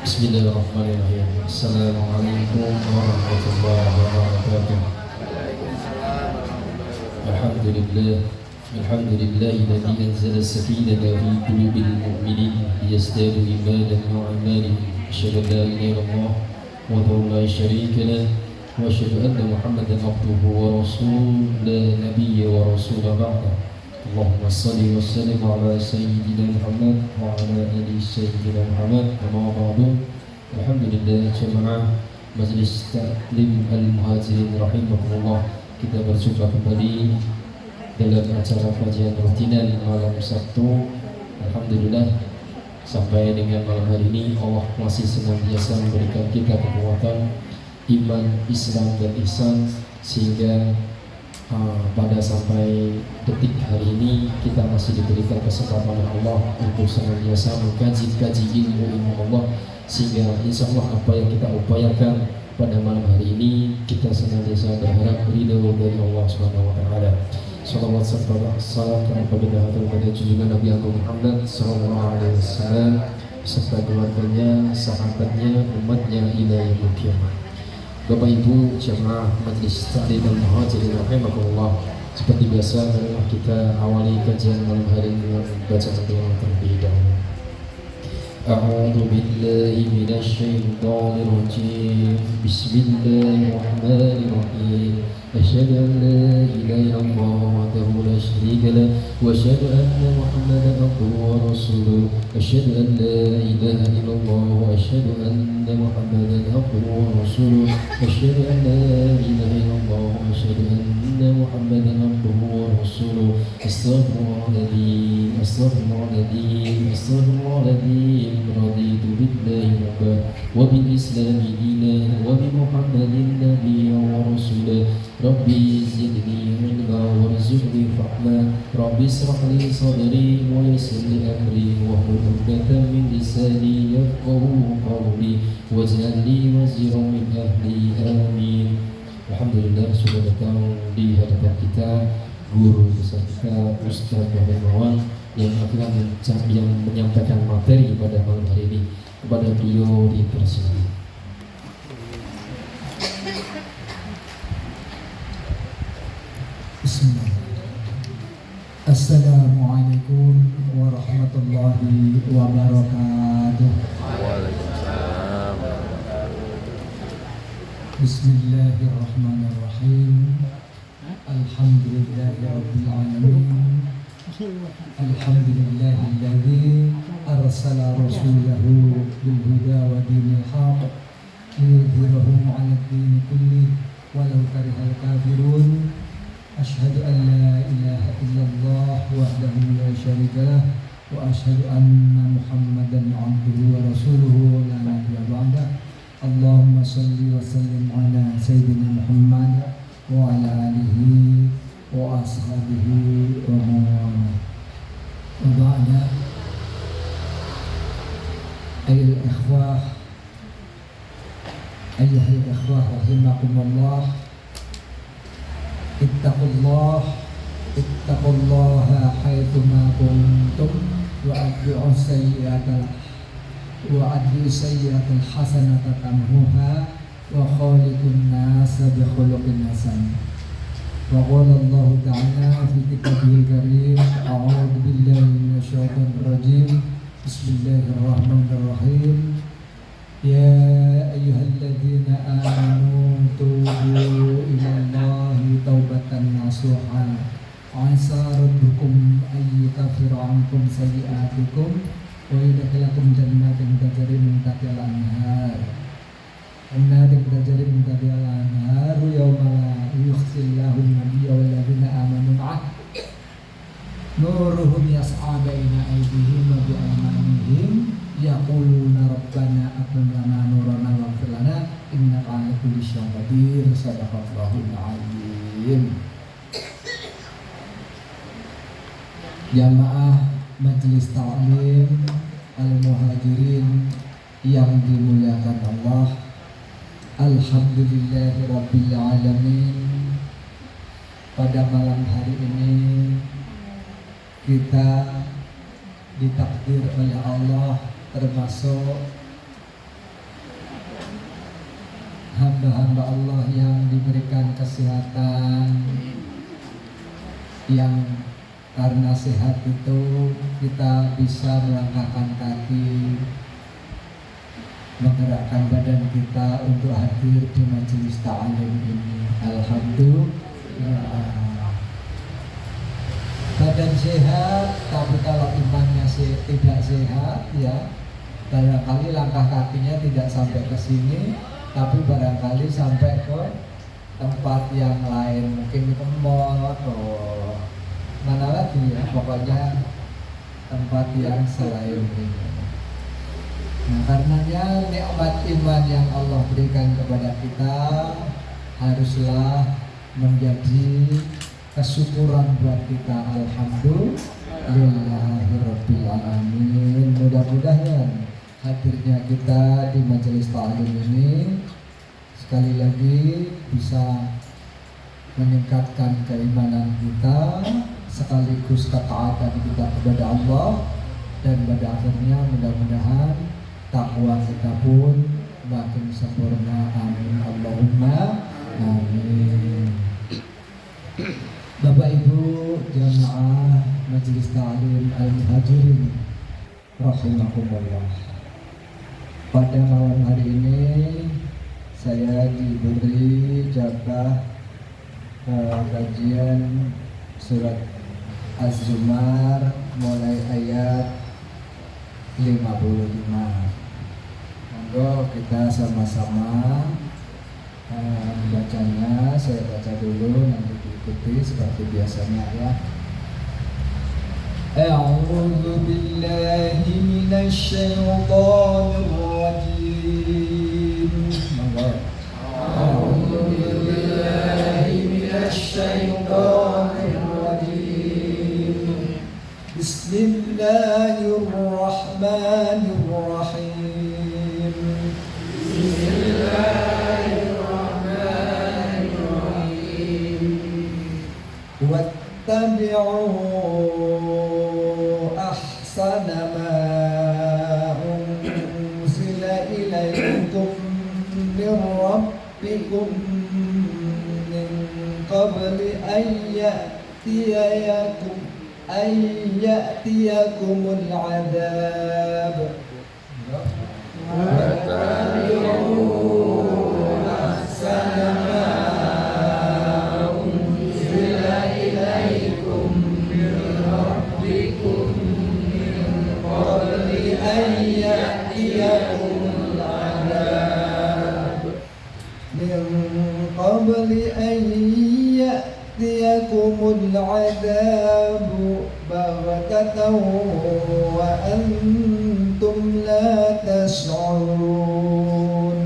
Bismillahirrahmanirrahim. Assalamualaikum warahmatullahi wabarakatuh. Alhamdulillah. Alhamdulillahilladzi anzala as-sakinata fi qulubil mu'minin liyazdadu imanan ma'a imanihim. Asyhadu an la ilaha illallah wahdahu la syarika lah wa asyhadu anna Muhammadan abduhu wa rasuluhu la nabiyya wa rasula ba'da. Allahumma salli wa sallim ala sayyidina Muhammad wa ala ali sayyidina Muhammad. Amma ba'du. Alhamdulillah jamaah Majlis Taklim Al-Muhajirin rahimakumullah. Kita berjumpa kembali dalam acara kajian rutinan malam Sabtu. Alhamdulillah sampai dengan malam hari ini Allah masih senantiasa memberikan kita kekuatan iman, Islam dan ihsan sehingga pada sampai detik hari ini kita masih diberikan kesempatan oleh Allah untuk senantiasa mengkaji ilmu Allah, sehingga insya Allah apa yang kita upayakan pada malam hari ini kita senantiasa berharap ridho dari Allah Subhanahu wa taala. Shalawat serta salam kepada junjungan Nabi Agung Muhammad sallallahu alaihi wasallam serta keluarganya, sahabatnya, umatnya ila yaumil qiyamah. Bapak Ibu jamaah Majlis Taklim Al-Muhajirin rahimakumullah, seperti biasa marilah kita awali kajian malam hari ini dengan bacaan doa terlebih dahulu. A'udzu billahi minasy syaithanir rajim. Bismillahirrahmanirrahim. Asyhadu an la ilaha illallah wahdahu la syarika lah wa asyhadu anna Muhammadan abduhu wa rasuluh. Asyhadu an la ilaha illallah wa asyhadu anna Muhammadan abduhu wa rasuluh. Asyhadu an la ilaha illallah wa asyhadu anna Muhammadan abduhu wa rasuluh. Astaghfirullahaladzim, astaghfirullahaladzim, astaghfirullahaladzim. Raditu billahi rabban wa bil islami dinan wa bi Muhammadin nabiyyan wa rasulah. Rabbi zidni ilma warzuqni fahma. Rabbi ishrah li sadri wa yassir li amri wahlul 'uqdatam min lisani yafqahu qawli waj'al li waziran min ahli. Amin. Alhamdulillah sudah datang di hadapan kita guru besar kita Ustaz Muhammad yang akan menyampaikan materi pada malam hari ini. Kepada beliau dipersilakan. Assalamualaikum warahmatullahi wabarakatuh. Waalaikumsalam. Bismillahirrahmanirrahim. Alhamdulillahirabbil alamin. Alhamdulillahilladzi arsala rasulahu bil huda wa dinil haqq liyudhhirahu 'alad dini kulli walau karihal kafirun. Asyhadu an la ilaha illallah wahdahu la syarika lah wa asyhadu anna Muhammadan 'abduhu wa rasuluhu la nabiyya ba'da. Allahumma shalli wa sallim ala sayyidina Muhammad wa ala alihi wa ashabihi wa man wa ba'da. Ayyuhal ikhwah rahimakumullah, ittaqullaha haitsu ma kuntum wa addu'u sayyi'atal hasanata tamhuha wa khaliqun nasa bi khuluqin hasan. Wa qala Allah ta'ala fi kitabihil karim, a'udzu billahi minasy syaithanir rajim. Bismillahirrahmanirrahim. Ya ayyuhalladzina amanu tubu ilallahi taubatan nasuhan. Asa rabbukum ayyukaffira ankum sayyi'atikum wa yudkhilakum jannatin tajri min tahtiha al-anhar. Jannatin tajri min tahtiha al-anhar yawma la yukhzillahu an-nabiyya wal ladzina amanu ma'ah. Nuruhum yas'a baina aydihim wa bi aymanihim yaquluna rabbana atmim lana nurana waghfir lana innaka 'ala kulli syai'in qadir. Shadaqallahul 'azim. Jamaah Majelis Taklim Al-Muhajirin yang dimuliakan Allah, alhamdulillahirabbil alamin. Pada malam hari ini kita ditakdir oleh Allah termasuk hamba-hamba Allah yang diberikan kesehatan, yang karena sehat itu kita bisa melangkahkan kaki, menggerakkan badan kita untuk hadir di majelis ta'lim ini. Alhamdulillah. Badan sehat, tapi kalau imannya tidak sehat, ya barangkali langkah kakinya tidak sampai ke sini, tapi barangkali sampai ke tempat yang lain, mungkin ke mall atau mana lagi ya, pokoknya tempat yang selain ini. Nah, karenanya nikmat iman yang Allah berikan kepada kita haruslah menjadi kesyukuran buat kita. Alhamdulillahirabbil alamin. Mudah-mudahan hadirnya kita di majelis ta'lim ini sekali lagi bisa meningkatkan keimanan kita sekaligus ketaatan kita kepada Allah, dan pada akhirnya mudah-mudahan takwa kita pun makin sempurna. Amin Allahumma amin. Bapak Ibu jamaah Majelis Ta'lim Al-Muhajirin rahimakumullah. Pada malam hari ini saya diberi jatah kajian surat Az-Zumar mulai ayat 55. Monggo kita sama-sama bacanya. Saya baca dulu, nanti diikuti seperti biasanya ya. A'udzu billahi minasy syaithanir rajim. Monggo. A'udzu billahi minasy syaithanir rajim. Bismillahirrahmanirrahim. Wattabi'u ahsana ma unzila ilaykum min rabbikum min qabli an ya'tiyakumul 'adzab. Wattabi'u ahsana ma قبل أن يأتيكم العذاب بغتة وأنتم لا تشعرون.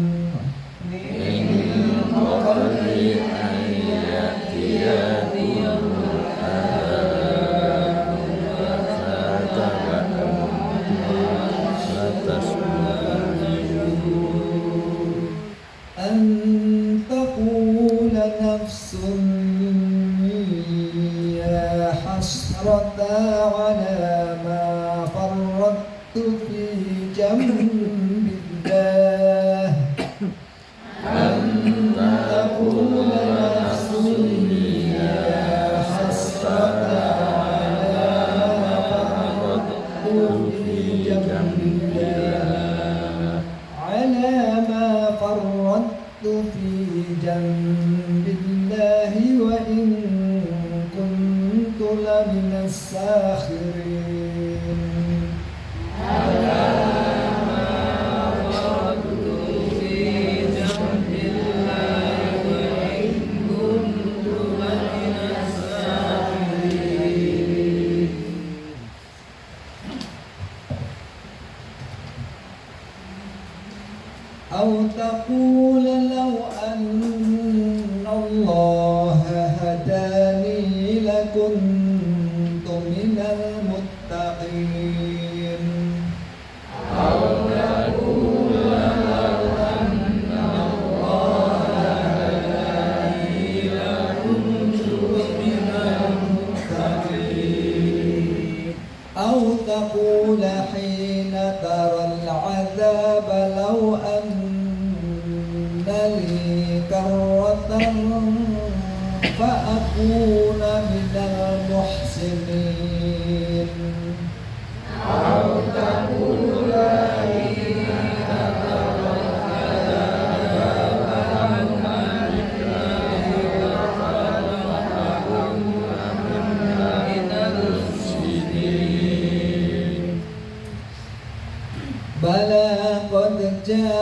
من قبل أن يأتيكم العذاب أن تقول نفس يا حسرة على ما فرطت في جنب الله. أن تقول نفس يا حسرة على ما فرطت في جنب الله على ما فرطت في جنب الله وإن كنت لمن الساخرين. على ما فرطت في جنب الله وإن كنت لمن الساخرين. أو تقول لو أن الله هداني لكنت من المتقين. أو تقول لو أن الله هداني لكنت من المتقين. أو تقول حين ترى العذاب لو أن لي فأكون من المحسنين أو تقول بلى قد جاءتك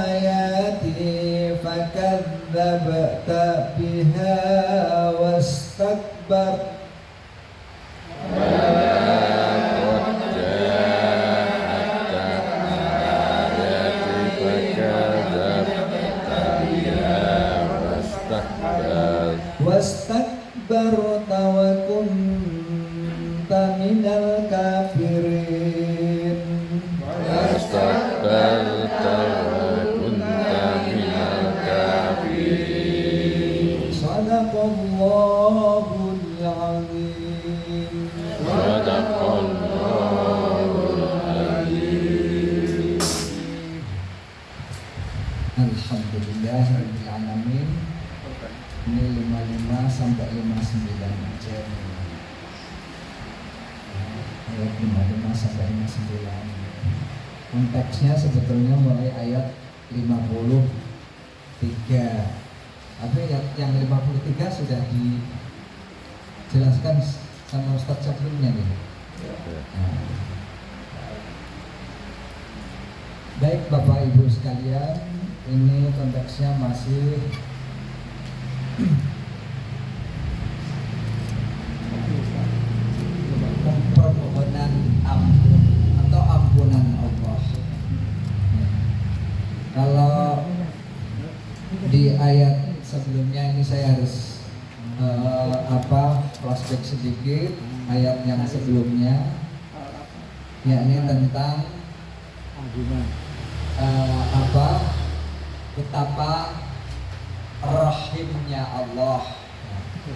آياتي فكذبت بها واستكبرت واستكبرت وكنت من الكافرين واستكبرت وكنت من الكافرين صدق الله العظيم صدق الله العظيم. Alhamdulillah alamin. Ini 55 sampai 59 aja. Ayat 55 sampai 59. Konteksnya sebetulnya mulai ayat 53. Tapi yang 53 sudah dijelaskan sama Ustadz sebelumnya nih. Baik Bapak Ibu sekalian, ini konteksnya masih permohonan ampun atau ampunan Allah. Kalau di ayat sebelumnya ini saya harus flashback sedikit ayat yang sebelumnya, yakni tentang betapa rahimnya Allah,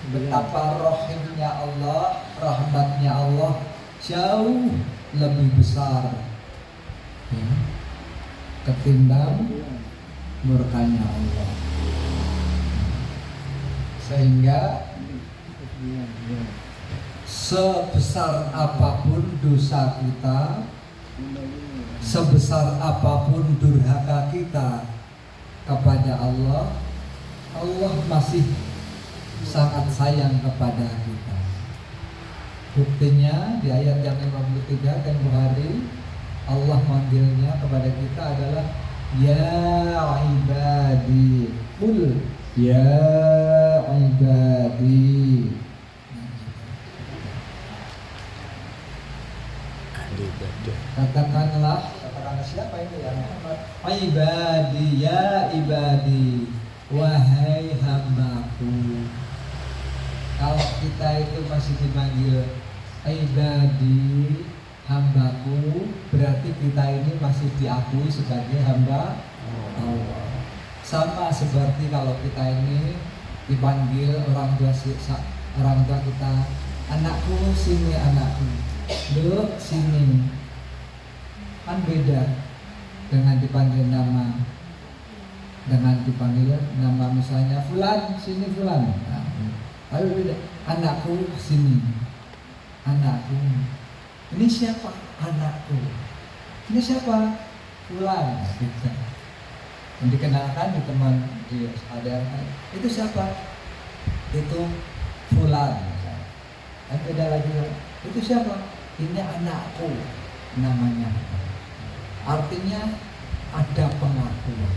betapa rahimnya Allah, rahmatnya Allah jauh lebih besar ketimbang murkanya Allah. Sehingga sebesar apapun dosa kita, sebesar apapun durhaka kita kepada Allah, Allah masih sangat sayang kepada kita. Buktinya di ayat yang 53 dan Bukhari, Allah manggilnya kepada kita adalah ya ibadi, qul ya ibadi. Katakanlah siapa ini ya Muhammad? Ibadi, ya ibadi, wahai hambaku. Kalau kita itu masih dipanggil ibadi, hambaku, berarti kita ini masih diakui sebagai hamba Allah. Sama seperti kalau kita ini dipanggil orang tua kita, anakku sini, anakku, duduk sini. Kan beda dengan dipanggil nama, dengan dipanggil nama misalnya Fulan, sini Fulan. Ayo beda, anakku sini, anakku. Ini siapa? Anakku. Ini siapa? Fulan. Beda. Yang dikenalkan di teman ada itu siapa? Itu Fulan. Dan beda lagi. Itu siapa? Ini anakku namanya. Artinya ada pengakuan.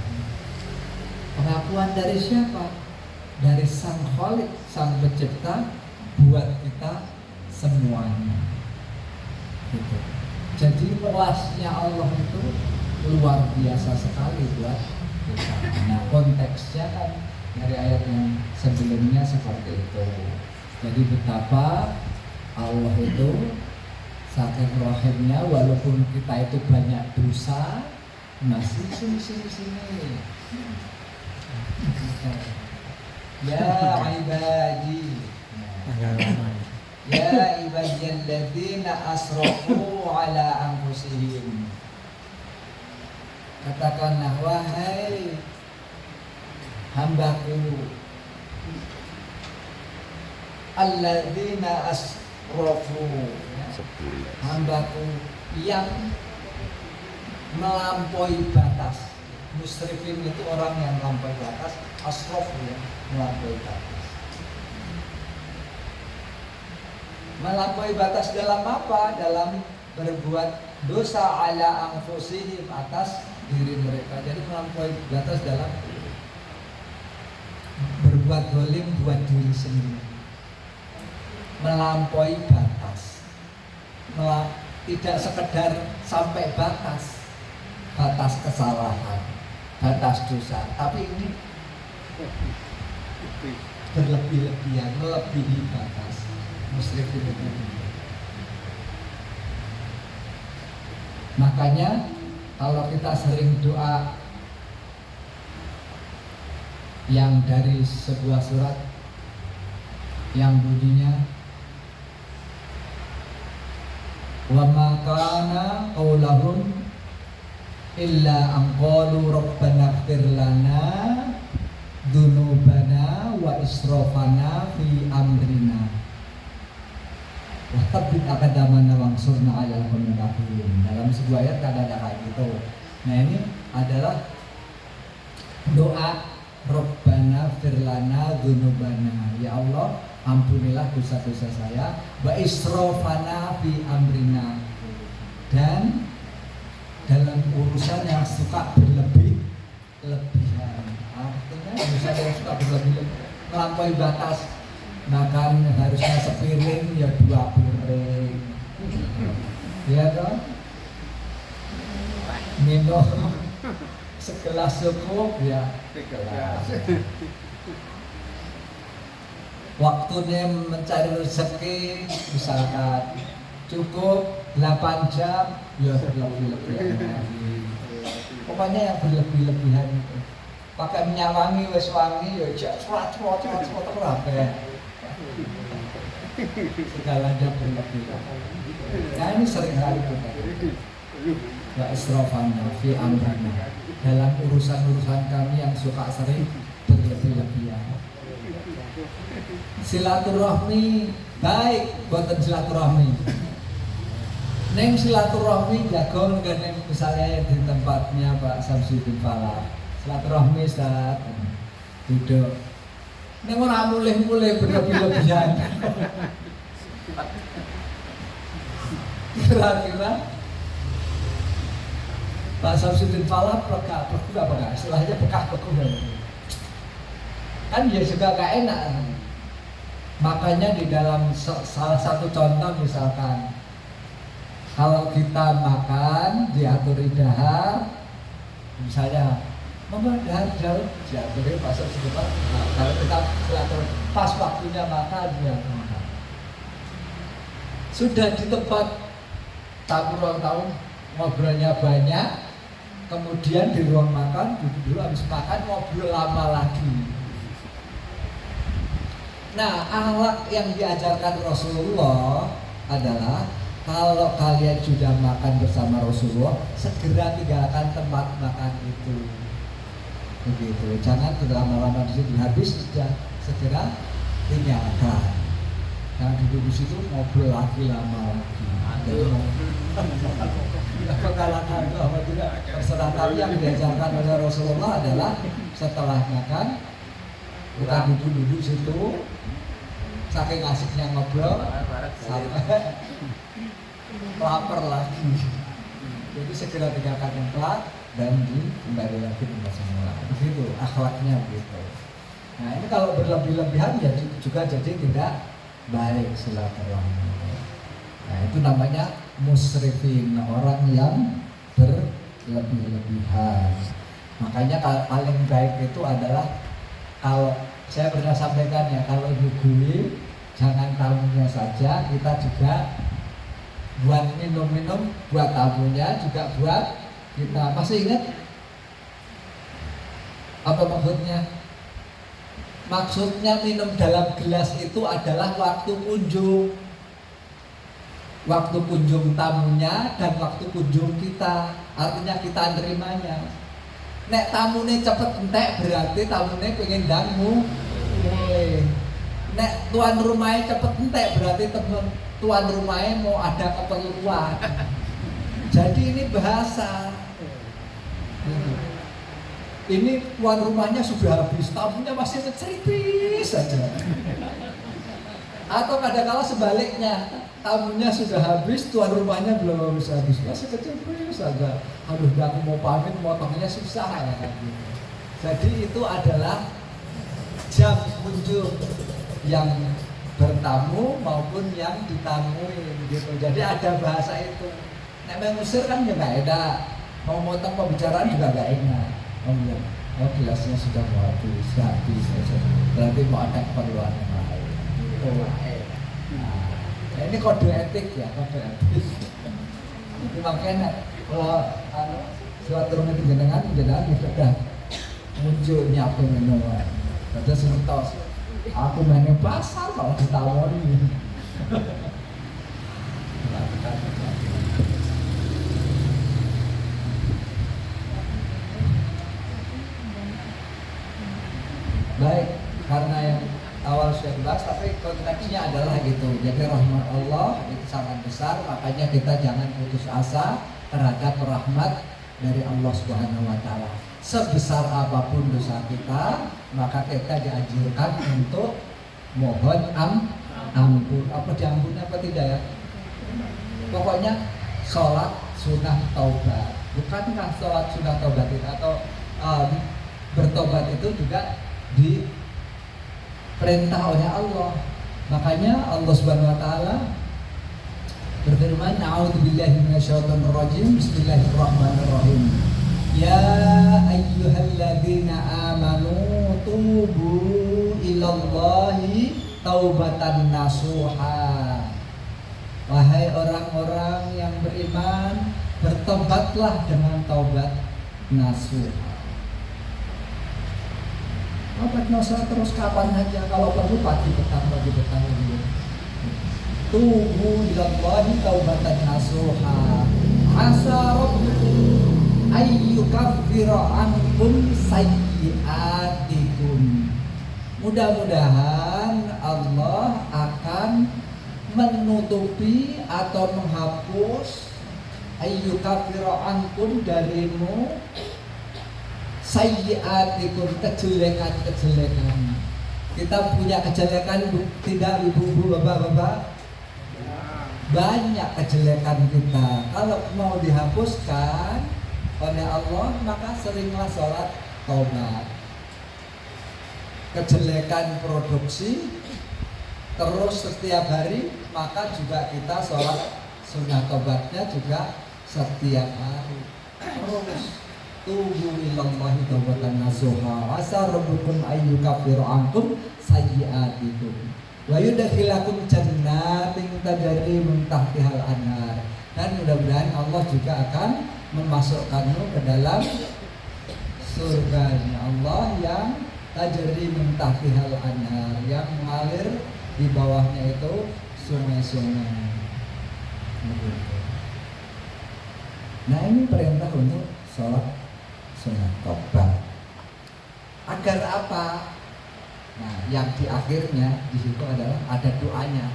Pengakuan dari siapa? Dari Sang Khalik, Sang Pencipta buat kita semuanya. Gitu. Jadi luasnya Allah itu luar biasa sekali buat kita. Nah, konteksnya kan dari ayat yang sebelumnya seperti itu. Jadi betapa Allah itu saking rahimnya, walaupun kita itu banyak dosa, masih sini. Ya ibadi, ya ibadiyalladzina asrafu ala anfusihim Katakanlah, wahai hambaku alladzina asrafu, hambaku yang melampaui batas. Musrifin itu orang yang melampaui batas, asraf ya, melampaui batas. Melampaui batas dalam apa? Dalam berbuat dosa ala anfusihim, atas diri mereka. Jadi melampaui batas dalam berbuat zalim buat diri sendiri. Melampaui batas. Tidak sekedar sampai batas kesalahan, batas dosa, tapi ini berlebih-lebihan, melebihi batas. Musrifin itu. Makanya kalau kita sering doa yang dari sebuah surat yang bunyinya wa ma kana qaulahum illa an qalu rabbana ighfir lana dzunubana wa israfana fi amrina wa tsabbit aqdamana wansurna 'alal qawmil kafirin. Dalam sebuah ayat ada kayak gitu. Nah, ini adalah doa Rabbana ighfir lana dzunubana, ya Allah ampunilah dosa-dosa saya, wa israfana fi amrina, dan dalam urusan yang suka berlebih-lebihan. Artinya urusan yang suka berlebih-lebihan, melampaui batas. Makan harusnya sepiring ya 2 piring, ya kan? Minum segelas cukup ya 3 gelas. Waktunya mencari rezeki misalkan cukup 8 jam ya berlebih-lebihan lagi. Pokoknya yang berlebih-lebihan itu. Pakai minyak wangi, wes wangi ya cepat kabeh. Segalanya berlebihan. Nah, ini sering kali kita. Wa israfana fi amrina, dalam urusan-urusan kami yang suka sering berlebih-lebihan. Silaturahmi baik, boten silaturahmi. Neng silaturahmi jago nggak, misalnya di tempatnya Pak Samsudin Falah. Silaturahmi Ustaz, duduk. Neng ora mulih-mulih berlebih-lebihan. Kira-kira Pak Samsudin Falah beku apa enggak? Istilahnya beku kan dia juga gak enak. Makanya di dalam salah satu contoh misalkan, kalau kita makan diatur dahar, misalnya mama dahar jauh diatur Pak Samsudin Falah. Nah, kalau kita diatur pas waktunya makan dia makan. Sudah di tempat tamu ruang tamu ngobrolnya banyak, kemudian di ruang makan duduk dulu, habis makan ngobrol lama lagi. Nah, akhlak yang diajarkan Rasulullah adalah kalau kalian sudah makan bersama Rasulullah, segera tinggalkan tempat makan itu. Begitu, jangan lama-lama di situ, habis sudah segera tinggalkan. Jangan duduk di situ ngobrol lagi lama lagi. Pengalaman apa tidak terserah, tapi yang diajarkan oleh Rasulullah adalah setelah makan bukan duduk situ saking asiknya ngobrol sampai lapar lagi. Jadi segera tinggalkan tempat dan kembali lagi ke semula. Begitu akhlaknya begitu. Nah, ini kalau berlebih-lebihan jadi juga jadi tidak baik silaturahmi. Nah, itu namanya musrifin, orang yang berlebih-lebihan. Makanya paling baik itu adalah, kalau saya pernah sampaikan ya, kalau nyuguhi jangan tamunya saja, kita juga buat minum-minum, buat tamunya juga buat kita. Masih ingat apa maksudnya? Maksudnya minum dalam gelas itu adalah waktu kunjung. waktu kunjung tamunya dan waktu kunjung kita, artinya kita nerimanya. Nek tamune cepet entek berarti tamune pengen dangu mulai. Nek tuan rumahnya cepet entek berarti tuan rumahnya mau ada keperluan. Jadi ini bahasa. Ini tuan rumahnya sudah habis, tamunya masih keceripis saja. Atau kadang-kala sebaliknya, tamunya sudah habis, tuan rumahnya belum habis, masih keceripis saja. Aduh, aku mau pamit, motongnya susah ya. Jadi itu adalah jam kunjung yang bertamu maupun yang ditamui gitu. Jadi ada bahasa itu. Nek mengusir kan ya nggak enak, mau motong pembicaraan juga nggak enak. Oh gelasnya sudah mau habis, berarti mau ada keperluan yang lain. Nah, ini kode etik ya, kode etik. Ini makanya kalau suatu rumah jenengan sudah muncul nyapu minuman. Ada sementos, aku mainnya pasar kalau ditawari. Baik, karena yang awal sudah dibahas, tapi konteksnya adalah gitu. Jadi rahmat Allah itu sangat besar, makanya kita jangan putus asa terhadap rahmat dari Allah Subhanahu wa Ta'ala. Sebesar apapun dosa kita, maka kita dianjurkan untuk mohon ampun. Apa diampuni apa tidak ya? Pokoknya sholat sunnah taubat. Bukankah sholat sunnah taubat itu atau bertobat itu juga diperintah oleh Allah. Makanya Allah Subhanahu wa Ta'ala berfirman, a'udzubillahi minasyaitonirrajim, bismillahirrahmanirrahim. Ya ayyuhalladzina amanu tubu ilallahi taubatan nasuha. Wahai orang-orang yang beriman, bertobatlah dengan taubat nasuha. Taubat nasuha terus kapan aja, kalau perlu pagi petang gitu. Tubu ilallahi taubatan nasuha. Asa rabbukum ayyukaffira ankum sayyi'atikum. Mudah-mudahan Allah akan menutupi atau menghapus ayyukaffira ankum darimu sayyi'atikum, kejelekan-kejelekan. Kita punya kejelekan tidak ibu-ibu, bapak-bapak? Banyak kejelekan kita. Kalau mau dihapuskan oleh Allah, maka seringlah sholat taubat. Kejelekan produksi terus setiap hari, maka juga kita sholat sunnah taubatnya juga setiap hari. Terus tubu ilallahi taubatan nasuha. Asa rabbukum ayyukaffira ankum sayyi'atikum wa yudkhilakum jannatin tajri min tahtihal anhar. Dan mudah-mudahan Allah juga akan memasukkanmu ke dalam surganya Allah yang tajri min tahtihal anhar, yang mengalir di bawahnya itu sungai-sungai. Nah, ini perintah untuk sholat sunnah taubat. Agar apa? Nah, yang di akhirnya di situ adalah ada doanya.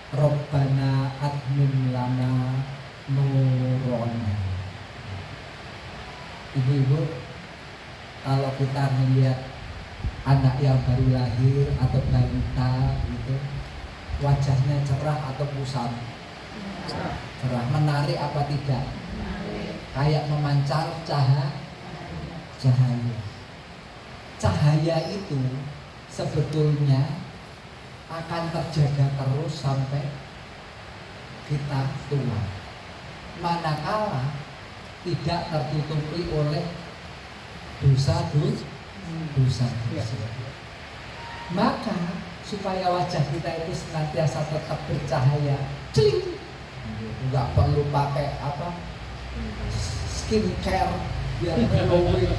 Rabbana atmim lana nurona. Ibu-ibu, kalau kita melihat anak yang baru lahir atau balita itu, wajahnya cerah atau kusam? Cerah, menarik apa tidak? Kayak memancar cahaya. Cahaya itu sebetulnya akan terjaga terus sampai kita tua, manakala tidak tertutupi oleh dosa-dosa. Maka supaya wajah kita itu senantiasa tetap bercahaya, celing, nggak perlu pakai apa skincare biar glowing,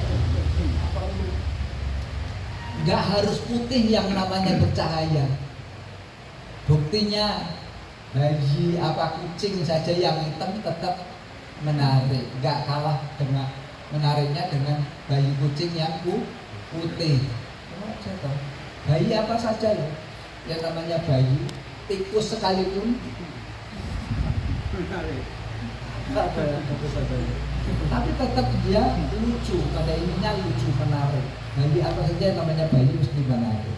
nggak harus putih yang namanya bercahaya. Buktinya bayi apa kucing saja yang hitam tetap menarik, nggak kalah dengan menariknya dengan bayi kucing yang putih. Bayi apa saja ya, yang namanya bayi, tikus sekalipun tapi tetap dia lucu, pada ininya lucu, menarik. Bayi apa saja yang namanya bayi mesti menarik.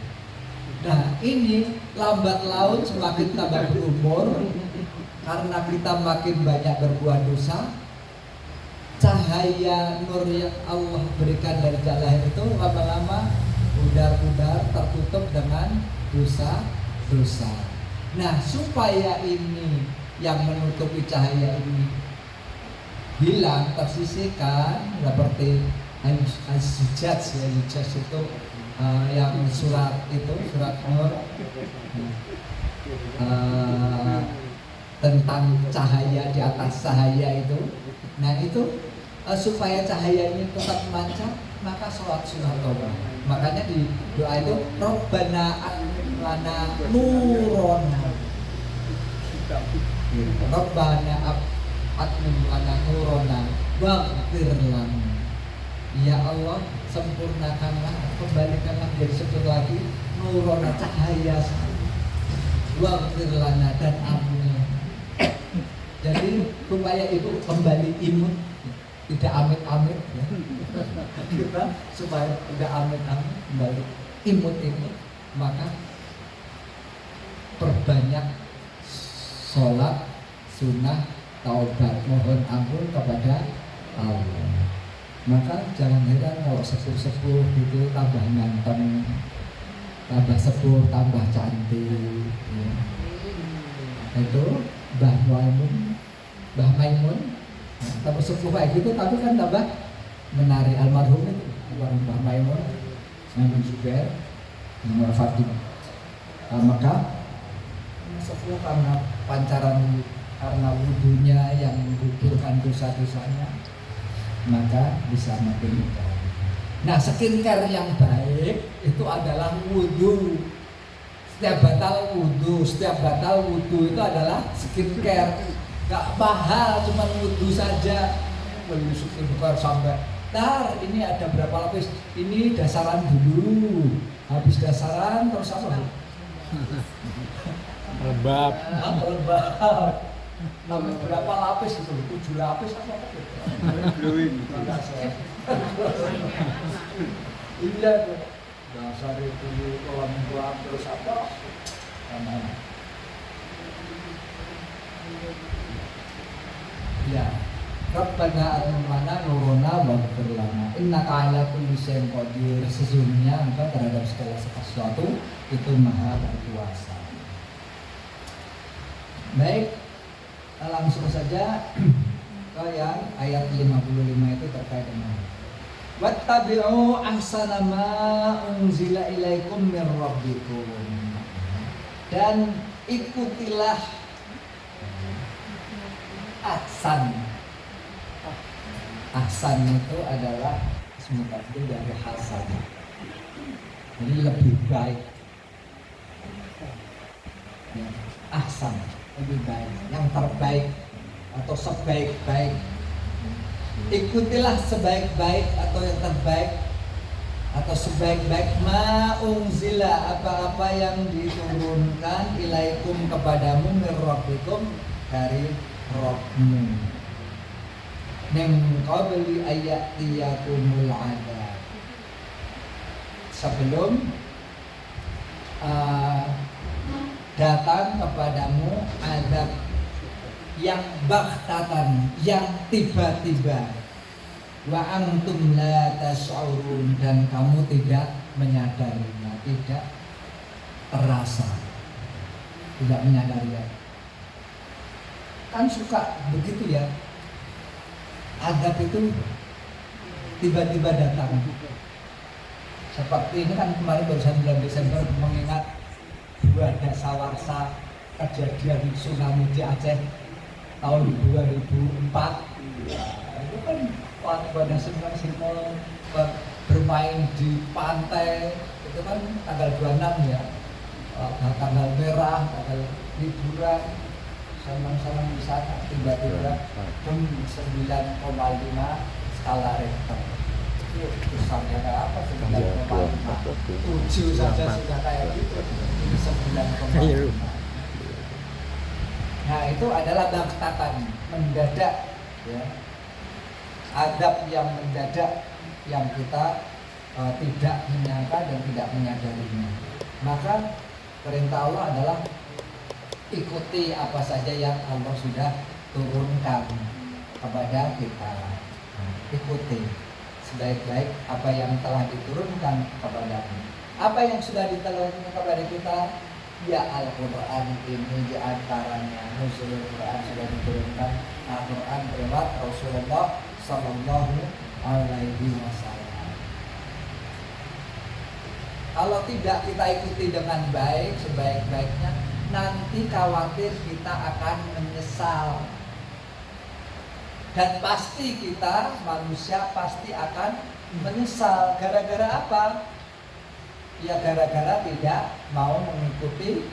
Nah ini lambat laun semakin tambah berumur, karena kita makin banyak berbuat dosa, cahaya nur yang Allah berikan dari jalan itu lama-lama pudar-pudar, tertutup dengan dosa-dosa. Nah supaya ini yang menutupi cahaya ini hilang, tersisihkan, seperti Az-Zujaj ya, Zujaj itu yang surat itu, surat Nur tentang cahaya di atas cahaya itu. Nah itu supaya cahaya ini tetap memancar, maka sholat sunnah taubah. Makanya di doa itu Rabbana atmim lana nurona, Rabbana atmim lana nurona waghfir lana. Ya Allah, sempurnakanlah, kembalikanlah menjadi sempurna lagi nurona, cahaya waghfir lana, dan ampuni. Jadi supaya itu kembali imut, tidak amit-amit ya. Kita supaya tidak amit-amit, kembali imut-imut, maka perbanyak sholat sunnah taubat, mohon ampun kepada Allah. Maka jangan heran kalau sepuh-sepuh itu tambah ganteng, tambah sepuh, tambah cantik ya. Itu Mbah Maimun tambah sepuh kayak gitu, tapi kan tambah menarik. Almarhum itu Mbah Maimun Maimun Zubair Nur Fatimah. Maka sepuh karena pancaran, karena wudhunya yang menggugurkan dosa-dosanya, maka bisa makin mudah. Nah, skincare yang baik itu adalah wudhu. Setiap batal wudhu itu adalah skincare. Gak mahal, cuma wudhu saja. Beli skincare sampai ini ada berapa lapis? Ini dasaran dulu. Habis dasaran terus apa? Lembab. Lembab. Berapa lapis itu? 7 lapis apa? Iya tuh. Dasar itu lembab terus apa? Ya. Rabbana atmim lana nurana waghfir lana innaka ala kulli syai'in qadir. Sesungguhnya Engkau terhadap segala sesuatu itu maha berkuasa. Baik, langsung saja ke yang ayat 55 itu terkait dengan wattabi'u ahsana ma unzila ilaikum mir rabbikum, dan ikutilah ahsan itu adalah sebentar dari hasan, jadi lebih baik ya, ahsan lebih baik, yang terbaik atau sebaik-baik. Ikutilah sebaik-baik atau yang terbaik atau sebaik-baik ma unzila, apa-apa yang diturunkan ilaikum kepadamu min rabbikum, dari Rabbmu, min qabli ayyatiyakumul adab, sebelum datang kepadamu azab yang baghtatan, yang tiba-tiba, wa antum la tash'urun, dan kamu tidak menyadarinya, tidak terasa, tidak menyadarinya. Kan suka begitu ya, azab itu tiba-tiba datang. Seperti ini kan kemarin barusan bulan Desember, mengingat dua dasawarsa kejadian tsunami di Aceh tahun 2004. Itu kan pada simpel bermain di pantai, itu kan tanggal 26 ya, tanggal merah, tanggal liburan. senang-senang di sana tiba-tiba 9,5 skala Richter. Itu saudara apa 9,5? 7 saja sudah kayak gitu. Ini 9,5. Nah itu adalah baghtatan, mendadak, ya. Adab yang mendadak yang kita tidak menyangka dan tidak menyadarinya. Maka perintah Allah adalah ikuti apa saja yang Allah sudah turunkan kepada kita. Ikuti sebaik-baik apa yang telah diturunkan kepadamu. Apa yang sudah diturunkan kepada kita? Ya Al-Quran ini diantaranya. Nuzul Al-Quran sudah diturunkan Al-Quran lewat Rasulullah Sallallahu Alaihi Wasallam. Kalau tidak kita ikuti dengan baik, sebaik-baiknya, nanti khawatir kita akan menyesal. Dan pasti kita, manusia pasti akan menyesal. Gara-gara apa? Ya gara-gara tidak mau mengikuti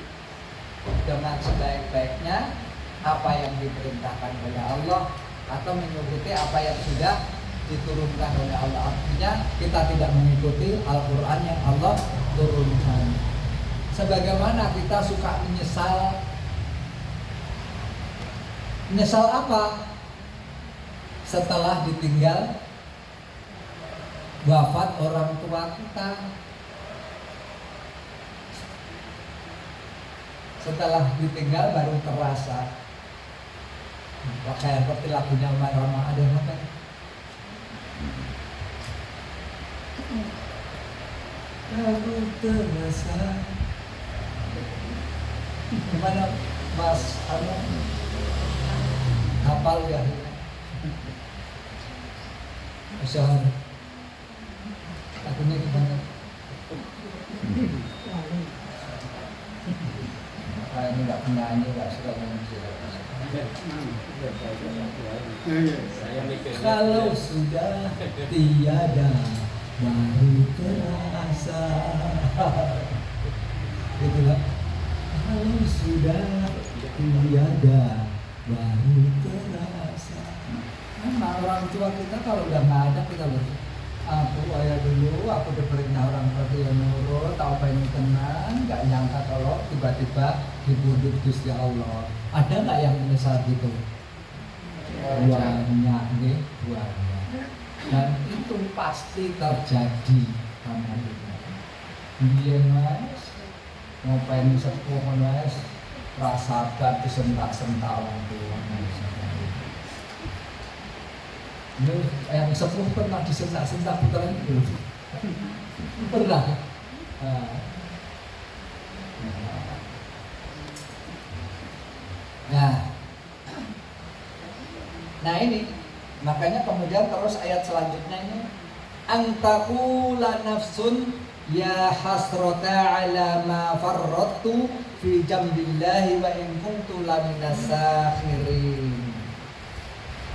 dengan sebaik-baiknya apa yang diperintahkan oleh Allah, atau mengikuti apa yang sudah diturunkan oleh Allah. Artinya kita tidak mengikuti Al-Quran yang Allah turunkan. Sebagaimana kita suka menyesal. Menyesal apa? Setelah ditinggal wafat orang tua kita. Setelah ditinggal baru terasa. Kayak seperti lagunya Rama, ada yang apa? Baru terasa. Gimana Mas Arno? Hafal ya? Usaha. Lagunya gimana? Ini nggak penyanyi, nggak suka nyanyi. Kalau sudah tiada baru terasa. Gitu lah. Kalau sudah tiada baru terasa. Nah, orang tua kita kalau udah nggak ada kita loh. Aku ayah dulu, aku diperintah orang tua yang nurut, tahu pengen tenang, nggak nyangka kalau tiba-tiba dibunuh Gusti Allah. Ada nggak yang menyesal gitu? Banyak nih, banyak. Dan itu pasti terjadi sama kita. Dia mas, ngapain sepuh mas, rasakan disentak-sentak orang tua. Yang sepuh pernah disentak-sentak putaran itu? Pernah? Nah ini makanya kemudian terus ayat selanjutnya ini antakula nafsun ya hasrata ala ma farrattu fi jambillahi wa in kuntu laminas sakhirin.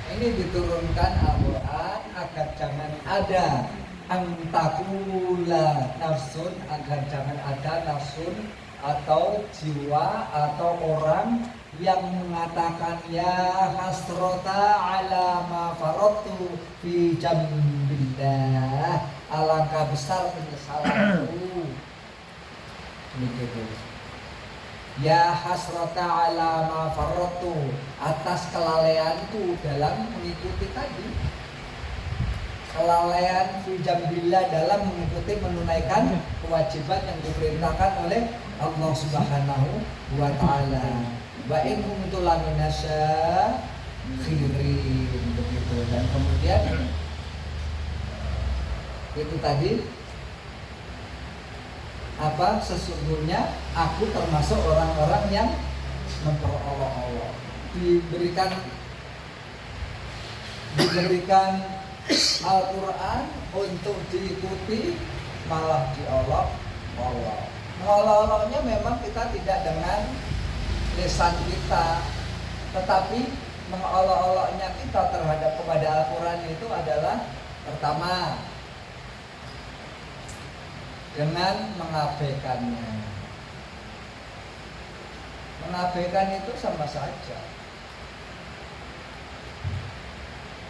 Ini diturunkan Al-Quran agar jangan ada antakula nafsun, agar jangan ada nafsun atau jiwa atau orang yang mengatakan ya hasrota ala ma faratu fi jambillah, alangkah besar penyesalanku. Begitu. Ya hasrata ala ma faratu, atas kelalaianku dalam mengikuti tadi. Kelalaian fi jambillah dalam mengikuti menunaikan kewajiban yang diperintahkan oleh Allah Subhanahu wa taala. Wa in kuntu laminasya khirin, begitu. Dan kemudian itu tadi apa, sesungguhnya aku termasuk orang-orang yang memperolok-olok, diberikan Al-Quran untuk diikuti malah diolok-olok. Mengolok-oloknya memang kita tidak dengan lisan kita, tetapi mengolok-oloknya kita terhadap kepada Al-Quran itu adalah pertama dengan mengabaikannya. Mengabaikan itu sama saja.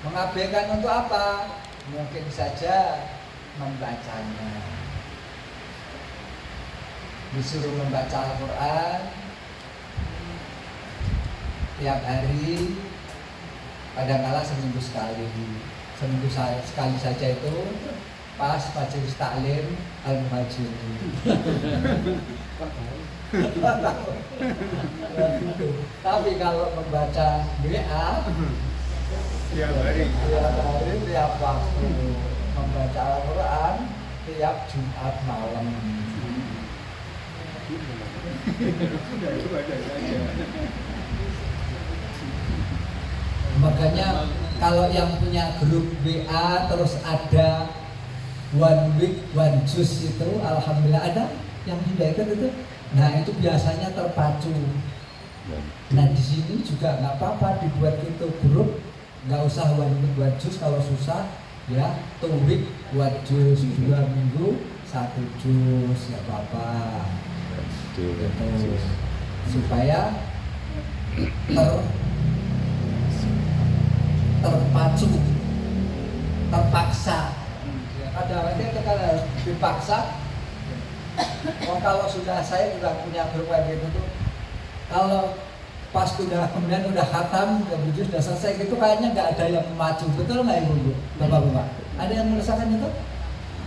Mengabaikan untuk apa? Mungkin saja membacanya. Disuruh membaca Al-Quran tiap hari, kadang-kala seminggu sekali. Seminggu sekali saja itu pas majelis taklim Al-Muhajirin. Tapi kalau membaca WA tiap hari, tiap waktu, membaca Al-Quran tiap Jumat malam. Makanya kalau yang punya grup WA terus ada one week one juice itu, alhamdulillah ada yang tidak ikut itu. Nah itu biasanya terpacu. Nah di sini juga nggak apa-apa dibuat gitu grup, nggak usah one week one juice kalau susah ya, 2 week one juice, 2 minggu 1 jus, nggak apa-apa. Gitu. Supaya terpacu, terpaksa. Kadang-kadang kita harus dipaksa. Kalau sudah saya juga punya grup kayak gitu tuh, kalau pas kemudian udah khatam, udah berjus, udah selesai gitu, kayaknya nggak ada yang memacu, betul nggak ibu, bapak-bapak? Ada yang merasakan itu?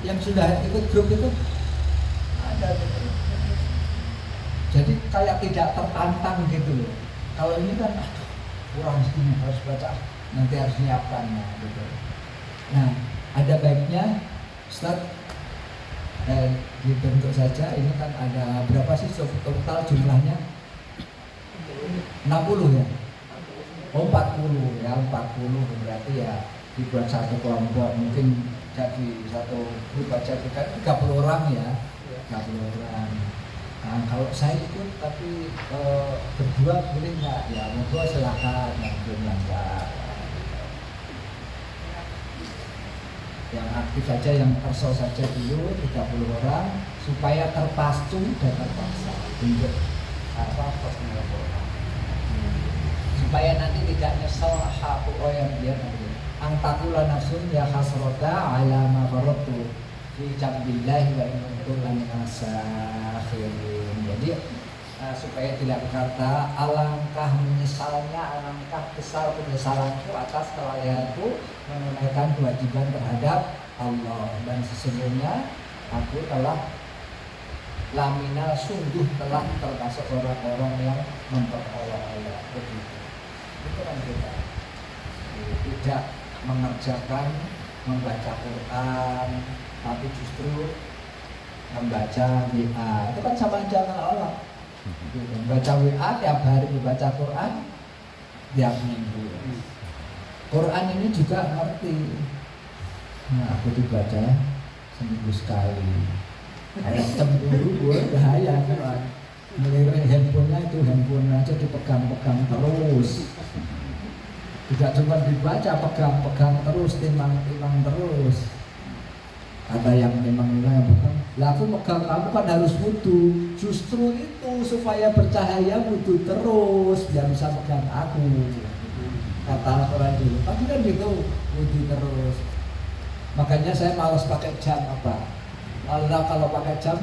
Yang sudah ikut grup itu? Ada. Jadi kayak tidak tertantang gitu loh. Kalau ini kan, aduh, kurang segini harus baca, nanti harus nyiapkannya gitu. Nah, ada baiknya, Ustaz, dibentuk saja. Ini kan ada berapa sih total jumlahnya? 60 ya? Oh 40 ya, 40 berarti ya dibuat satu kelompok, mungkin jadi satu grup aja, kan 30 orang ya, 30 orang. Nah kalau saya ikut tapi berdua boleh nggak? Ya berdua silakan, belum enggak. Yang aktif saja, yang perso saja dulu 30 orang supaya terpacu dan terpaksa untuk personal orang, supaya nanti tidak nyesel yang dia nanti angtakula nafsun ya hasrota ala ma faratu fi jambillahi wa in kuntu lamina sakhirin. Jadi supaya tidak berkata alangkah menyesalnya, alangkah besar penyesalanku atas kelalaianku menunaikan kewajiban terhadap Allah, dan sesungguhnya aku telah lamina, sungguh telah termasuk orang-orang yang memperoleh Allah. Begitu. Itu kan kita tidak mengerjakan membaca Quran, tapi justru membaca WA. Itu kan sama aja dengan Allah. Membaca WA tiap hari, membaca Quran tiap minggu. Quran ini juga ngerti. Nah, aku dibaca seminggu sekali. Kayak cemburu, bahaya kan. Melirik handphonenya itu, handphone aja dipegang-pegang terus. Tidak cuma dibaca, pegang-pegang terus, timang-timang terus. Ada yang memang yang pegang, lah aku pegang, kamu kan harus wudu. Justru itu supaya bercahaya wudu terus, biar bisa pegang aku. Kata orang dulu, tapi kan gitu, wudu terus. Makanya saya malas pakai jam apa. Kalau pakai jam,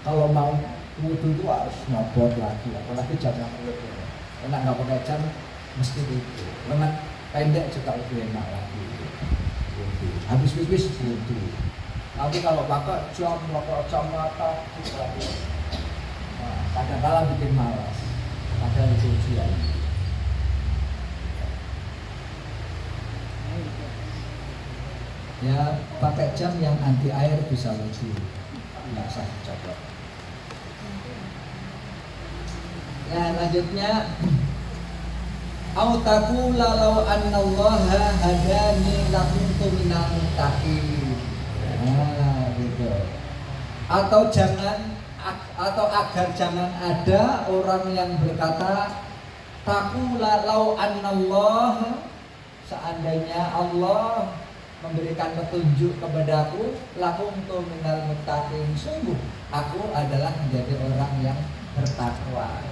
kalau mau wudu itu harus ngobot lagi, apalagi jam yang wudu. Enak nggak pakai jam, mesti itu. Enak pendek juga lebih enak lagi. Habis wis wudu. Tapi kalau pakai jam mata, kadang-kadang bikin malas. Padahal itu ujian. Ya pakai jam yang anti air bisa wudu. Nggak usah dicoba. Ya lanjutnya, au taqula law annallaha hadani lakuntu minal muttaqin. Nah, gitu. Atau agar jangan ada orang yang berkata taqula law annallaha, seandainya Allah memberikan petunjuk kepadaku, lakuntu minal muttaqin, sungguh aku adalah menjadi orang yang bertakwa.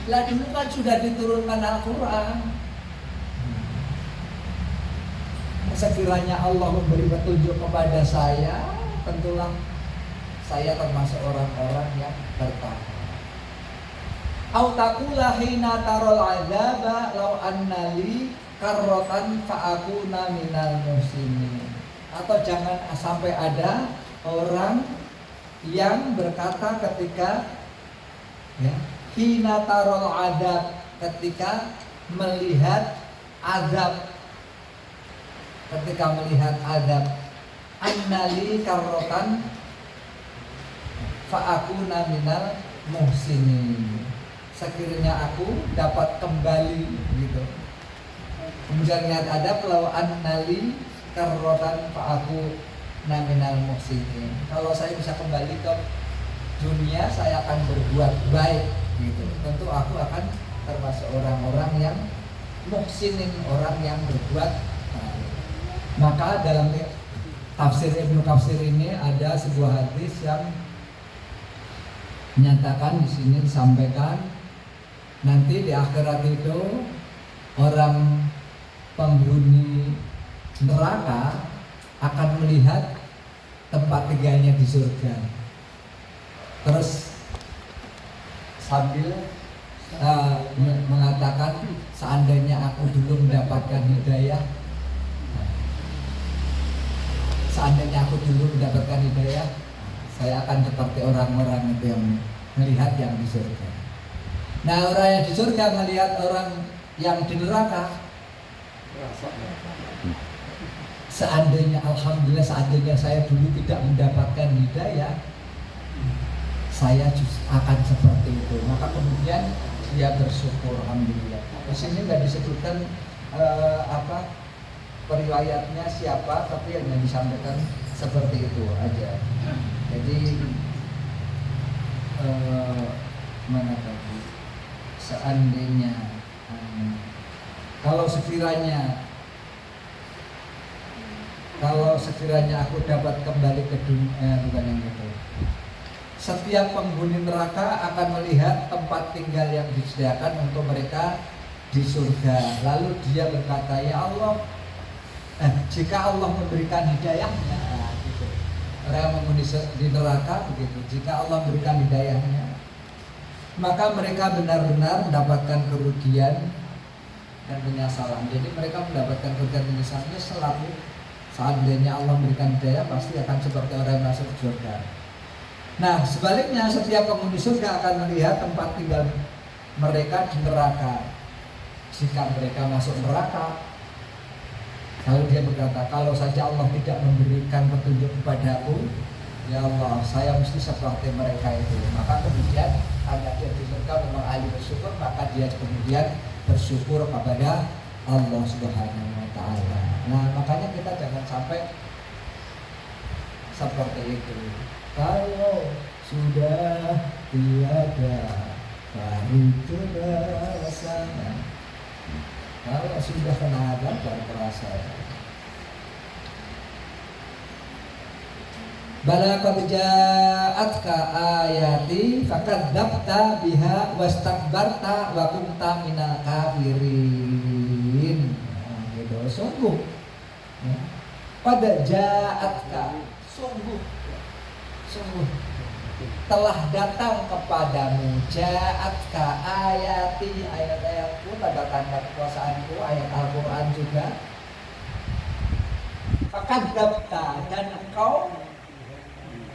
Lah dulu kan sudah diturunkan Al-Quran. Sekiranya Allah memberi petunjuk kepada saya, tentulah saya termasuk orang-orang yang bertakwa. Au taqula hina tarol adzaba law annali karrotan fa'akuna minal muslimin. Atau jangan sampai ada orang yang berkata ketika hina tarol adzab, ketika melihat azab, annali karrotan fa'akuna minal muhsinin, sekiranya aku dapat kembali gitu. Kemudian lihat adab law annali karrotan fa'akuna minal muhsinin, kalau saya bisa kembali ke dunia saya akan berbuat baik gitu. Tentu aku akan termasuk orang-orang yang muhsinin, orang yang berbuat baik. Maka dalam tafsir Ibnu Katsir ini ada sebuah hadis yang menyatakan, di sini disampaikan nanti di akhirat itu orang penghuni neraka akan melihat tempat tinggalnya di surga. Terus sambil mengatakan, seandainya aku dulu mendapatkan hidayah, saya akan seperti orang-orang itu yang melihat yang di surga. Nah, orang yang di surga melihat orang yang di neraka, alhamdulillah seandainya saya dulu tidak mendapatkan hidayah, saya akan seperti itu. Maka kemudian dia bersyukur, alhamdulillah. Di sini nggak disebutkan periwayatnya siapa, tapi yang disampaikan seperti itu aja. Jadi mana tadi? Seandainya kalau sekiranya aku dapat kembali ke dunia, bukan yang itu. Setiap penghuni neraka akan melihat tempat tinggal yang disediakan untuk mereka di surga. Lalu dia berkata, ya Allah, jika Allah memberikan hidayahnya, gitu. Orang yang menghuni di neraka begitu. Jika Allah memberikan hidayahnya, maka mereka benar-benar mendapatkan kerugian dan penyesalan. Jadi mereka mendapatkan kerugian dan penyesalannya selalu. Seandainya Allah memberikan hidayah, pasti akan seperti orang yang masuk surga. Nah, sebaliknya setiap penghuni surga akan melihat tempat tinggal mereka di neraka. Jika mereka masuk neraka, lalu dia berkata, kalau saja Allah tidak memberikan petunjuk kepadaku, ya Allah, saya mesti seperti mereka itu. Maka kemudian karena dia di surga memang ahli bersyukur, maka dia kemudian bersyukur kepada Allah Subhanahu wa Ta'ala. Nah, makanya kita jangan sampai seperti itu. Kalau sudah tiada baru terasa, kalau sudah kena azab baru terasa. Bala qad ja'atka ayati fakadzabta biha wastakbarta wa kunta minal kafirin. Gitu, sungguh. Qad ja'atka, sungguh telah datang kepadamu, ja'atka ayati, ayat-ayatku, tanda-tanda kekuasaanku, ayat Al-Quran juga. Fakadzabta, dan engkau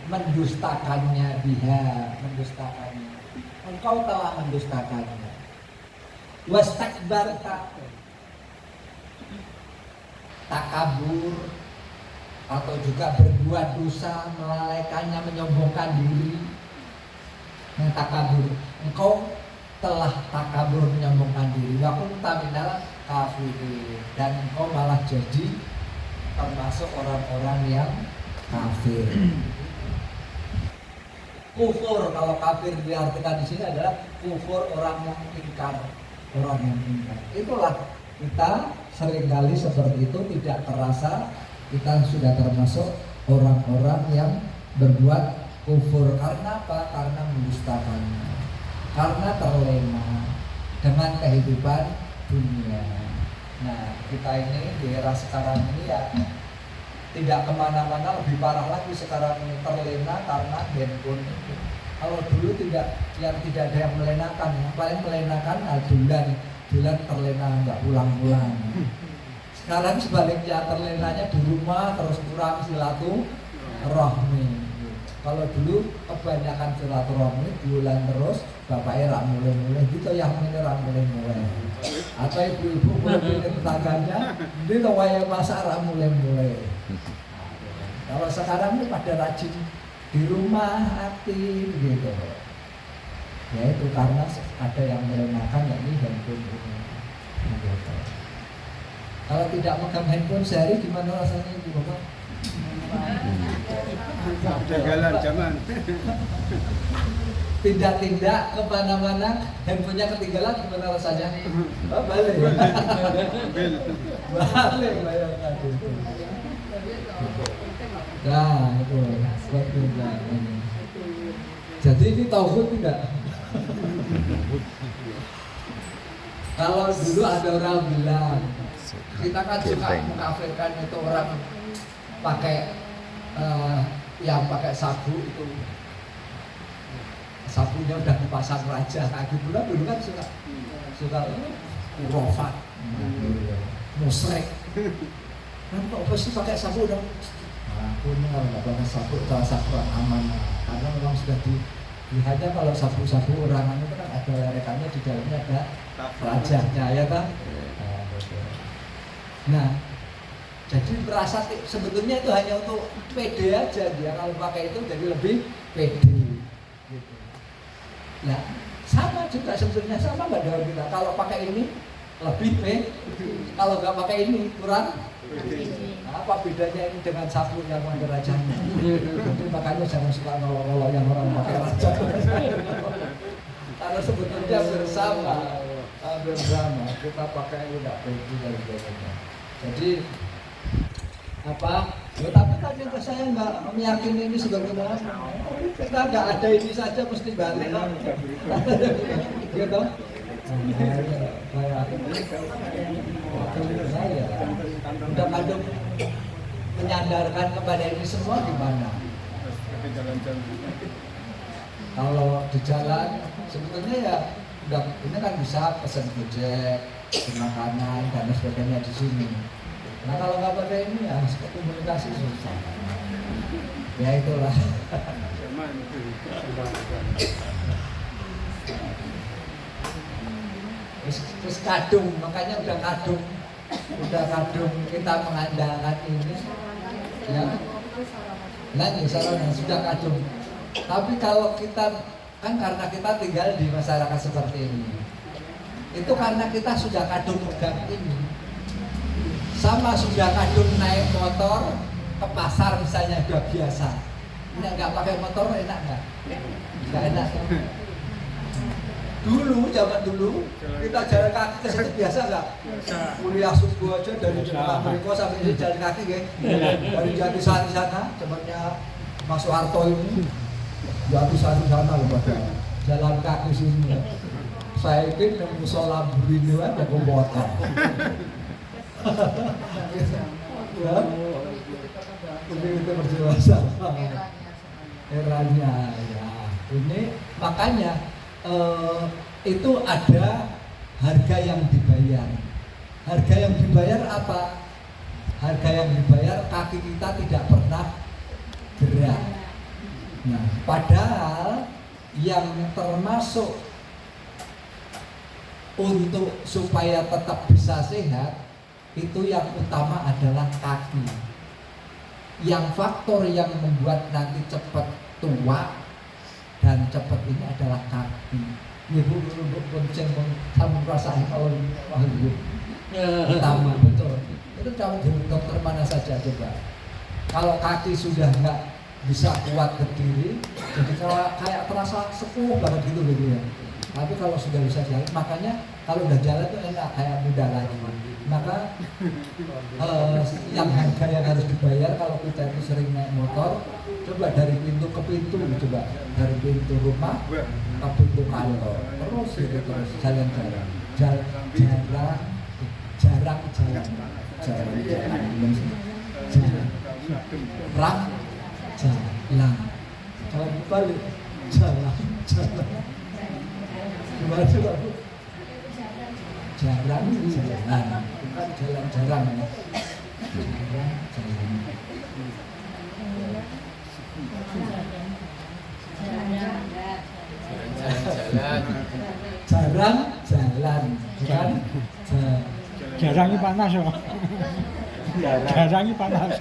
mendustakannya, engkau telah mendustakannya. Wastakbarta, takabur atau juga berbuat dosa, melalaikannya, menyombongkan diri. Yang takabur, engkau telah takabur, menyombongkan diri. Wa kunta minal kafirin, dan engkau malah jadi termasuk orang-orang yang kafir. Kufur, kalau kafir diartikan di sini adalah kufur, orang yang ingkar. Itulah kita seringkali seperti itu, tidak terasa kita sudah termasuk orang-orang yang berbuat kufur. Karena apa? Karena mendustakannya, karena terlena, dengan kehidupan dunia. Nah, kita ini di era sekarang ini ya tidak kemana-mana, lebih parah lagi sekarang ini terlena karena handphone itu. Kalau dulu tidak ada yang melenakan, yang paling melenakan adulan terlena nggak pulang-pulang. Sekarang sebaliknya terlenanya di rumah terus kurang silaturahmi. Kalau dulu kebanyakan silaturahmi bulan terus bapaknya rak mulai-mulai gitu, yang ini rak mulai-mulai. Atau ibu-ibu mulai tetangganya, ini wayang masak rak mulai-mulai. Kalau sekarang ini pada rajin di rumah aktif gitu. Ya itu karena ada yang melenakan yakni handphone ini. Gitu. Kalau tidak megang handphone sehari gimana rasanya Ibu Bapak? Ketinggalan zaman. Tindak-tindak kemana-mana, handphonenya ketinggalan gimana rasanya? Oh, balik. Balik bayangkan itu. Nah itu berbeda. Jadi ini tauhid tidak? Kalau dulu ada orang bilang kita kan suka mengkafirkan itu orang pakai yang pakai sabu itu, sabunya udah dipasang raja kayak gitu lah. Dulu kan suka urofat, musrek. Kan kok pasti pakai sabu dong? Aku ini kalau nggak pakai sabu, kalau sabu aman. Karena memang sudah dilihatnya kalau sabu-sabu orangan itu kan ada lerekannya, di dalamnya ada rajanya, ya kan? Nah, jadi merasa sebetulnya itu hanya untuk pede aja dia, kalau pakai itu jadi lebih pede. Gitu. Nah, sama juga sebetulnya, sama nggak dengan kita. Kalau pakai ini lebih pede, kalau nggak pakai ini kurang. Apa bedanya ini dengan sapu yang ada rajanya? Jadi makanya jangan suka nolok-nolok yang orang pakai raja. Karena sebetulnya bersama kita pakai ini tidak pede dan sebagainya. Jadi apa? Ya, tapi kan juga saya nggak meyakini ini sebagaimana. Kita nggak ada ini saja mesti balik. Gitu. Saya udah kadang menyandarkan kepada ini semua gimana? Kalau di jalan sebetulnya ya udah ini kan bisa pesan gojek, makanan dan sebagainya di sini. Nah kalau nggak pakai ini ya komunikasi susah. Ya itulah. Terus kadung, makanya udah kadung kita mengandalkan ini ya. Nah ini sarana sudah kadung. Tapi kalau kita kan karena kita tinggal di masyarakat seperti ini, itu karena kita sudah kadung pegang ini. Sama sudah kadung naik motor ke pasar misalnya udah biasa. Ini nggak pakai motor enak nggak? Nggak enak. Dulu, zaman dulu, kita jalan kaki ke situ biasa nggak? Kuliah subuh aja dari Jepang Amerika sampai sini jalan kaki ya. Dari Jatisari sana, tempatnya Mas Soeharto ini, Jatisari sana loh pada jalan kaki sini. Saya ingin musola Burini aja ke motor. Ya, itu berjelasan. Eranya ya. Ini makanya. Itu ada harga yang dibayar. Harga yang dibayar apa? Harga yang dibayar kaki kita tidak pernah gerak. Nah, padahal yang termasuk untuk supaya tetap bisa sehat itu yang utama adalah kaki. Yang faktor yang membuat nanti cepat tua dan cepat ini adalah kaki. Ibu bonceng kamu perasaan kalau utama betul. Itu kalau di dokter mana saja coba. Kalau kaki sudah nggak bisa kuat berdiri, jadi kalau kayak terasa sepuh banget gitu ya. Tapi kalau sudah bisa jalan, makanya kalau udah jalan itu enak kayak muda lagi. Maka yang harga yang harus dibayar kalau kita itu sering naik motor, coba dari pintu ke pintu, coba dari pintu rumah ke pintu kantor, terus itu terus jalan-jalan, jarang jalan. Kalau balik jalan. Gimana coba Bu? Jarang jalan, bukan jalan-jarang ya. Jarang jalan, bukan Jarangnya panas ya. Jarangnya panas.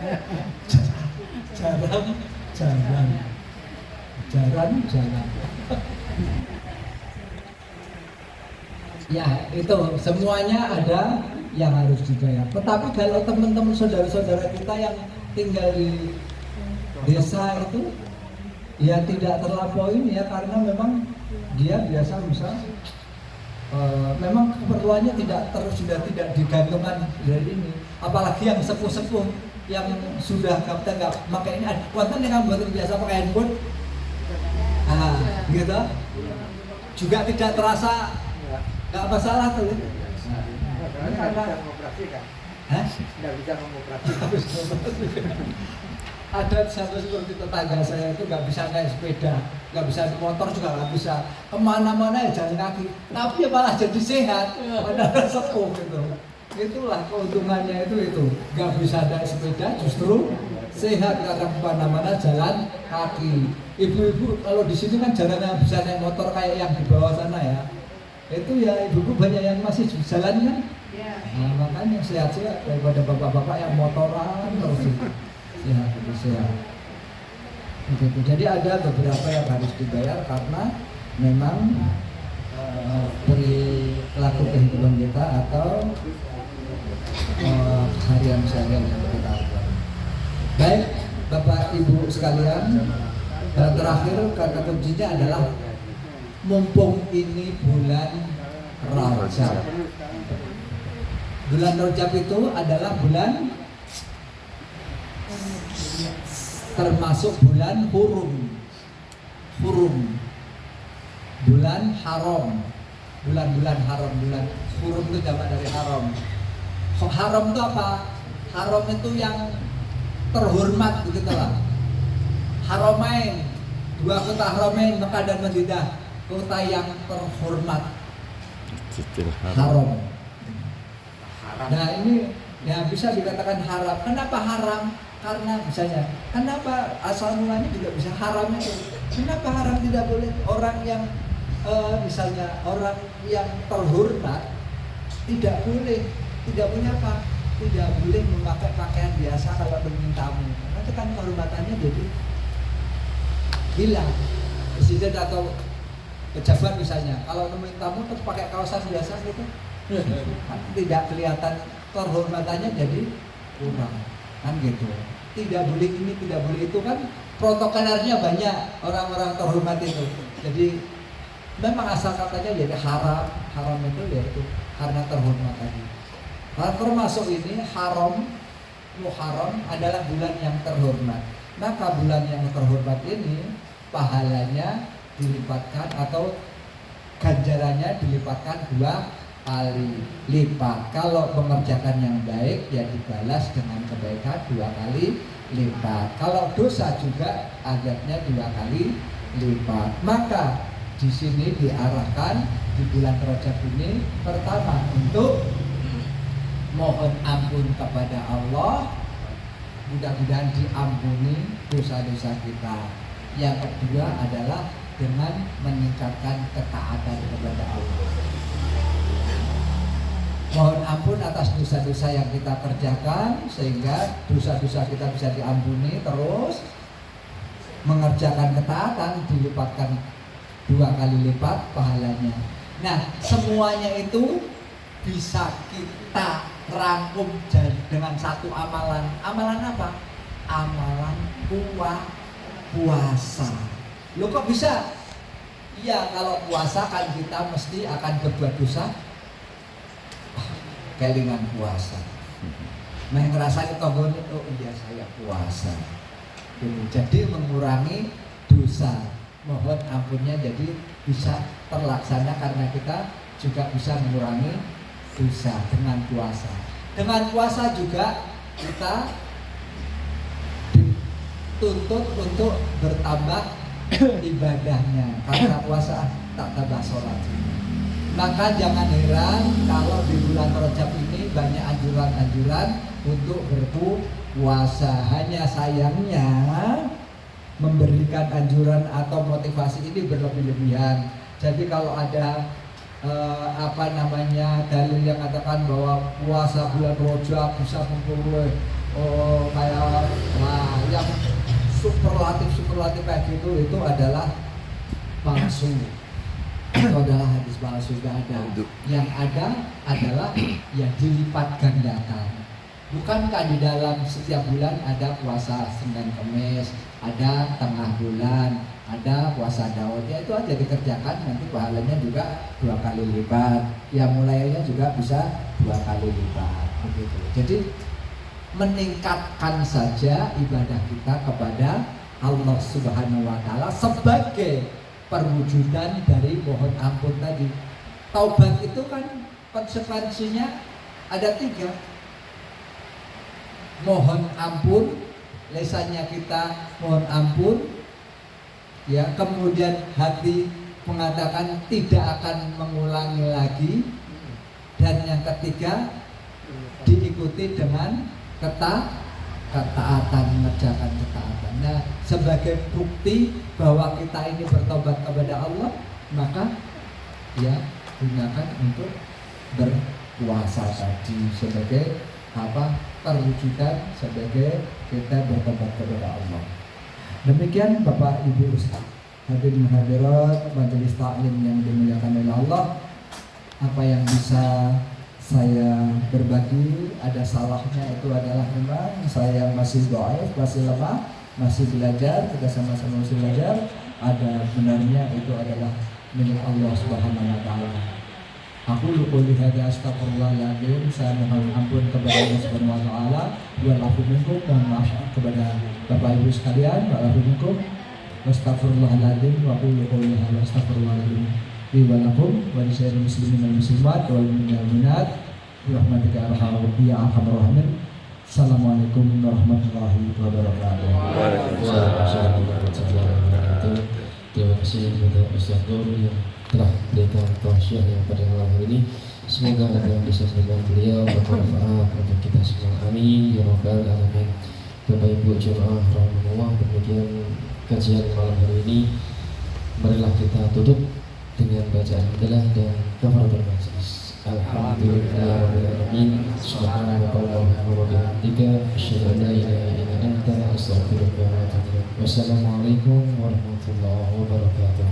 Jarang jalan. Ya, itu semuanya ada yang harus dibayar. Tetapi kalau teman-teman saudara-saudara kita yang tinggal di desa itu ya tidak terlampaui ya, karena memang dia biasa bisa memang keperluannya sudah tidak digantungkan dari ini. Apalagi yang sepuh-sepuh yang sudah kita nggak pakai ini, wonten yang buat biasa pakai handphone, gitu juga tidak terasa. Nggak masalah tuh. Karena nggak bisa mengoperasikan. Ada satu seperti tetangga saya itu nggak bisa naik sepeda, nggak bisa di motor juga nggak bisa, kemana-mana ya jalan kaki. Tapi ya malah jadi sehat, padahal sepuh gitu. Itulah keuntungannya itu nggak bisa naik sepeda justru sehat karena kemana-mana jalan kaki. Ibu-ibu kalau di sini kan jarang yang bisa naik motor kayak yang di bawah sana ya. Itu ya ibu-ibu banyak yang masih jalan kan? Nah, makanya sehat-sehat daripada bapak-bapak yang motoran terus sehat. Begitu. Jadi ada beberapa yang harus dibayar karena memang perilaku kehidupan kita atau harian seharian yang kita lakukan. Baik, Bapak Ibu sekalian, dan terakhir kata kuncinya adalah mumpung ini bulan Rajab. Bulan Rajab itu adalah bulan termasuk bulan hurum, bulan haram, bulan haram, bulan hurum itu jamak dari haram. Haram itu apa? Haram itu yang terhormat begitu lah. Haramain, dua kota Haramain, Mekah dan Madinah, kota yang terhormat. Haram. Nah ini ya bisa dikatakan haram. Kenapa haram? Karena misalnya, kenapa asal mulanya juga bisa haram itu? Kenapa haram tidak boleh? Orang yang misalnya orang yang terhormat tidak boleh, tidak punya apa? Tidak boleh memakai pakaian biasa kalau nemuin tamu. Nanti kan kehormatannya jadi hilang. Presiden atau pejabat misalnya, kalau nemuin tamu terus pakai kaosan biasa gitu, tidak kelihatan, kehormatannya jadi kurang, kan gitu. Tidak boleh ini, tidak boleh itu, kan protokolernya banyak orang-orang terhormat itu. Jadi memang asal katanya jadi haram itu yaitu karena terhormat tadi. Nah, termasuk ini Muharram adalah bulan yang terhormat. Maka bulan yang terhormat ini pahalanya dilipatkan atau ganjarannya dilipatkan 2 kali lipat. Kalau mengerjakan yang baik ya dibalas dengan kebaikan 2 kali lipat. Kalau dosa juga azabnya 2 kali lipat. Maka di sini diarahkan di bulan Rajab ini pertama untuk mohon ampun kepada Allah, mudah-mudahan diampuni dosa-dosa kita. Yang kedua adalah dengan meningkatkan ketaatan kepada Allah. Mohon ampun atas dosa-dosa yang kita kerjakan sehingga dosa-dosa kita bisa diampuni, terus mengerjakan ketaatan dilipatkan 2 kali lipat pahalanya. Nah, semuanya itu bisa kita rangkum dengan satu amalan. Amalan apa? Amalan puasa. Loh kok bisa? Iya, kalau puasa kan kita mesti akan berbuat dosa. Kelingan puasa. Nah, ngerasani tonggone, oh iya saya puasa. Jadi mengurangi dosa. Mohon ampunnya jadi bisa terlaksana karena kita juga bisa mengurangi dosa dengan puasa. Dengan puasa juga kita dituntut untuk bertambah ibadahnya karena puasa tak tambah sholat. Maka jangan heran kalau di bulan Rajab ini banyak anjuran-anjuran untuk berpuasa. Hanya sayangnya memberikan anjuran atau motivasi ini berlebih-lebihan. Jadi kalau ada dalil yang katakan bahwa puasa bulan Rajab bisa memperoleh kayak yang superlatif kayak gitu, itu adalah palsu. Itu adalah hadis palsu, tidak ada. Yang ada adalah yang dilipat gandakan. Bukankah di dalam setiap bulan ada puasa Senin Kamis, ada tengah bulan, ada puasa Daud, ya itu aja dikerjakan, nanti pahalanya juga 2 kali lipat. Ya mulainya juga bisa 2 kali lipat begitu. Jadi meningkatkan saja ibadah kita kepada Allah Subhanahu wa Ta'ala sebagai perwujudan dari mohon ampun tadi. Taubat itu kan konsekuensinya ada 3. Mohon ampun, lesannya kita mohon ampun, ya, kemudian hati mengatakan tidak akan mengulangi lagi, dan yang ketiga diikuti dengan ketaatan, mengerjakan ketaatan. Nah, sebagai bukti bahwa kita ini bertobat kepada Allah, maka ya gunakan untuk berpuasa tadi sebagai perwujudan sebagai kita bertobat kepada Allah. Demikian Bapak Ibu Ustaz, hadirin hadirat majelis taklim yang dimuliakan oleh Allah, apa yang bisa saya berbagi ada salahnya itu adalah memang saya masih dhaif, masih lemah, masih belajar, kita sama-sama masih belajar. Ada benarnya itu adalah milik Allah Subhanahu wa Ta'ala. Aku qouli hadza astaghfirullahaladzim, saya mohon ampun kepada Allah Subhanahu wa Ta'ala, wa lafu minkum, mohon maaf kepada Bapak Ibu sekalian, wa lafu minkum, astaghfirullahaladzim, wa qouli hadza astaghfirullahaladzim wa lakum wa lisa'iril muslimin wal muslimat wal mu'minin wal mu'minat bi rahmatika ya arhamar rahimin. Assalamualaikum warahmatullahi wabarakatuh. Waalaikumsalam warahmatullahi wabarakatuh. Terima kasih kepada Ustaz Nur yang telah berikan tausiah yang pada malam hari ini. Semoga apa yang disampaikan beliau bermanfaat untuk kita semua. Amin ya rabbal alamin. Bapak Ibu jemaah rahimahullah, demikian kajian malam hari ini. Marilah kita tutup dengan bacaan hamdalah dan kafaratul majlis. Alhamdulillahirabbil alamin. Subhanakallahumma wa bihamdika asyhadu an la ilaha illa anta astaghfiruka wa atubu ilaik. Wassalamualaikum warahmatullahi wabarakatuh.